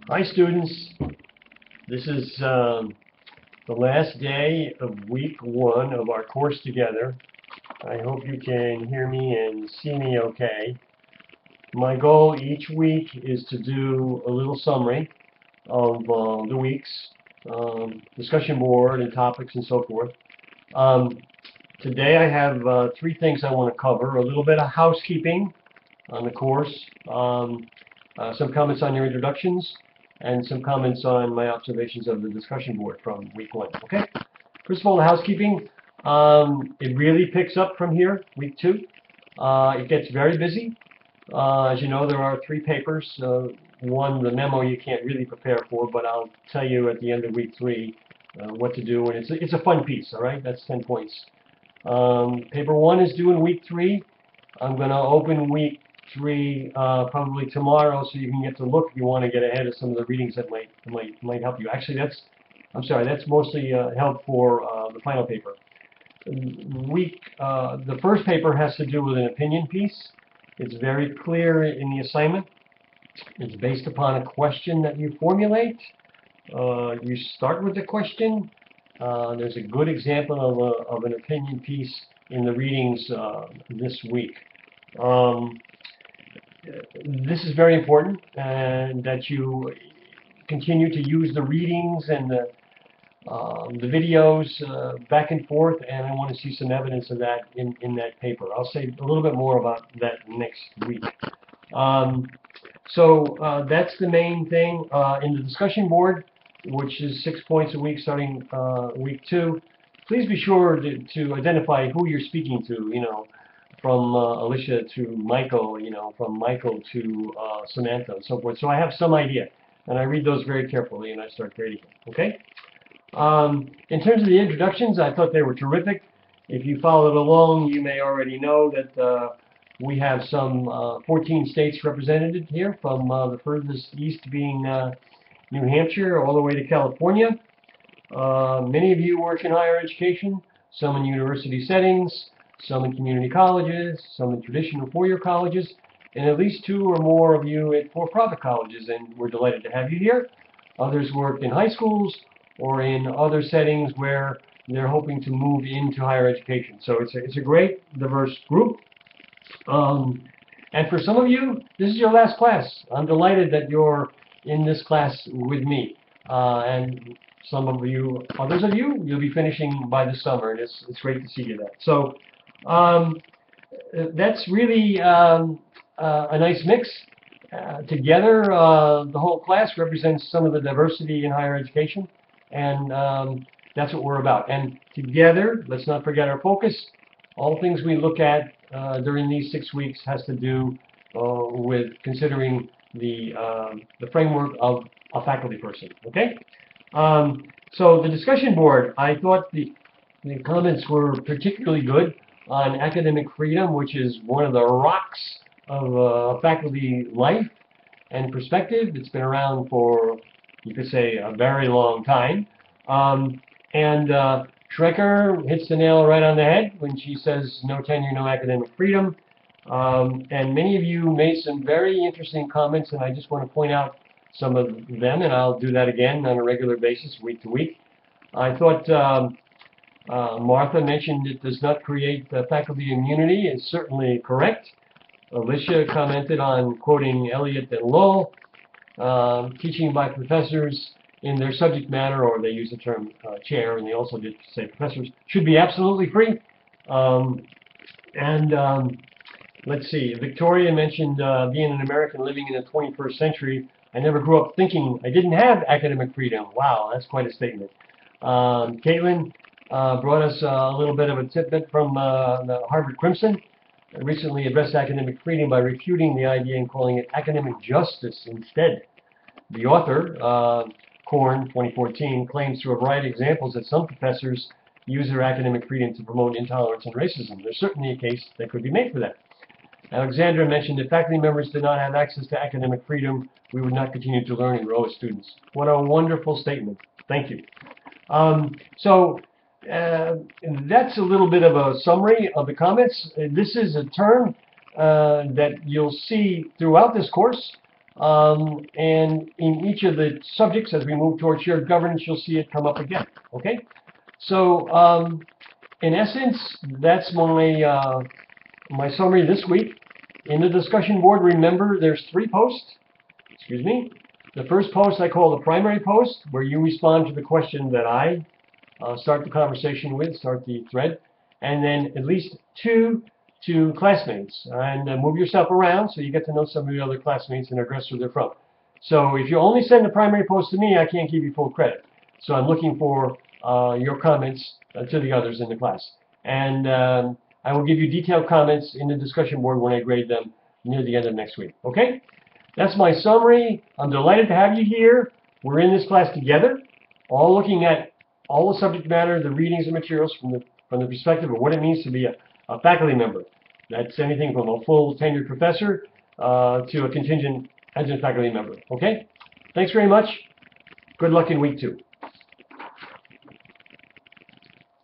Hi students, this is the last day of week 1 of our course together. I hope you can hear me and see me okay. My goal each week is to do a little summary of the week's discussion board and topics and so forth. Today I have 3 things I want to cover. A little bit of housekeeping on the course, some comments on your introductions, and some comments on my observations of the discussion board from week 1. Okay? First of all, the housekeeping. It really picks up from here, week 2. It gets very busy. As you know, there are 3 papers. One, the memo you can't really prepare for, but I'll tell you at the end of week 3 what to do, and it's a fun piece, all right? That's 10 points. Paper 1 is due in week 3. I'm going to open week 3 probably tomorrow, so you can get to look if you want to get ahead of some of the readings that might help you. Actually, that's mostly help for the final paper. The first paper has to do with an opinion piece. It's very clear in the assignment. It's based upon a question that you formulate. You start with the question. There's a good example of an opinion piece in the readings this week. This is very important, and that you continue to use the readings and the videos back and forth, and I want to see some evidence of that in that paper. I'll say a little bit more about that next week. So that's the main thing. In the discussion board, which is 6 points a week starting week 2, please be sure to identify who you're speaking to, from Alicia to Michael, from Michael to Samantha and so forth. So I have some idea, and I read those very carefully, and I start grading them, okay? In terms of the introductions, I thought they were terrific. If you followed along, you may already know that we have some 14 states represented here, from the furthest east being New Hampshire all the way to California. Many of you work in higher education, some in university settings, some in community colleges, some in traditional four-year colleges, and at least 2 or more of you at for-profit colleges, and we're delighted to have you here. Others work in high schools or in other settings where they're hoping to move into higher education. So it's a great, diverse group. And for some of you, this is your last class. I'm delighted that you're in this class with me. And some of you, others of you, you'll be finishing by the summer, and it's great to see you there. So that's really a nice mix. Together, the whole class represents some of the diversity in higher education, and that's what we're about. And together, let's not forget our focus. All things we look at during these 6 weeks has to do with considering the framework of a faculty person. Okay? So the discussion board, I thought the comments were particularly good on academic freedom, which is one of the rocks of faculty life and perspective. It's been around for, you could say, a very long time. And Schrecker hits the nail right on the head when she says no tenure, no academic freedom. And many of you made some very interesting comments, and I just want to point out some of them, and I'll do that again on a regular basis, week to week. I thought Martha mentioned it does not create faculty immunity. It's certainly correct. Alicia commented on quoting Eliot and Lowell, teaching by professors in their subject matter, or they use the term chair, and they also did say professors, should be absolutely free. Let's see, Victoria mentioned being an American living in the 21st century. I never grew up thinking I didn't have academic freedom. Wow, that's quite a statement. Caitlin brought us a little bit of a tidbit from the Harvard Crimson. It recently addressed academic freedom by refuting the idea and calling it academic justice instead. The author, Korn, 2014, claims through a variety of examples that some professors use their academic freedom to promote intolerance and racism. There's certainly a case that could be made for that. Alexandra mentioned if faculty members did not have access to academic freedom, we would not continue to learn and grow as students. What a wonderful statement. Thank you. That's a little bit of a summary of the comments. This is a term that you'll see throughout this course. And in each of the subjects, as we move towards shared governance, you'll see it come up again. Okay? So, in essence, that's my summary this week. In the discussion board, remember there's 3 posts. Excuse me. The first post I call the primary post, where you respond to the question that I start the conversation with, start the thread, and then at least 2 to classmates, and move yourself around so you get to know some of the other classmates and address where they're from. So if you only send the primary post to me, I can't give you full credit. So I'm looking for your comments to the others in the class. And I will give you detailed comments in the discussion board when I grade them near the end of next week. Okay? That's my summary. I'm delighted to have you here. We're in this class together, all looking at all the subject matter, the readings and materials from the perspective of what it means to be a faculty member. That's anything from a full tenured professor to a contingent adjunct faculty member. Okay? Thanks very much. Good luck in week 2.